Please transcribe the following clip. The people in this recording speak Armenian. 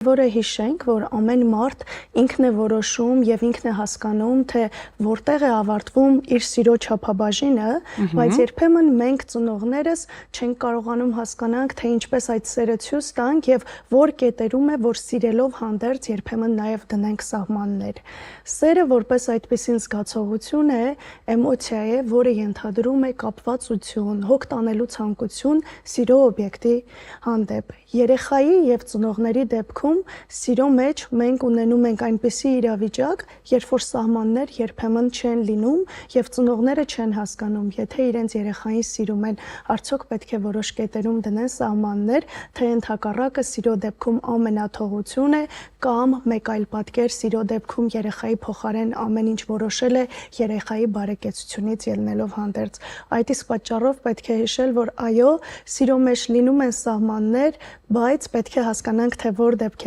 Որը հիշենք, որ ամեն մարդ ինքն է որոշում եւ ինքն է հասկանում, թե որտեղ է ավարտվում իր սիրո չափաբաժինը, բայց երբեմն մենք ծնողներս չենք կարողանում հասկանանք, թե ինչպես այդ սերը ցույց տանք եւ որ կետերում է, որ սիրելով հանդերձ երբեմն նաեւ դնենք սահմաններ։ Սերը որպես այդպիսին զգացողություն է, էմոցիա է, որը ենթադրում է կապվածություն, հոգ տանելու ցանկություն սիրո օբյեկտի հանդեպ։ Երեխայի եւ ծնողների դեպքում սիրո մեջ մենք ունենում ենք այնպիսի իրավիճակ, երբ որ սահմաններ երբեմն չեն լինում եւ ծնողները չեն հասկանում, եթե իրենց երեխային սիրում են, արդյոք պետք է որոշ կետերում դնեն սահմաններ, թե ընդհակառակը սիրո դեպքում ամենաթողություն է կամ մեկ այլ պատկեր սիրո դեպքում երեխայի փոխարեն ամեն ինչ որոշել է երեխայի բարեկեցությունից ելնելով հանդերձ։ Այդ իսկ պատճառով պետք է հիշել, որ այո, սիրո մեջ լինում են սահմաններ, բայց պետք է հասկանանք, թե որ դեպքեր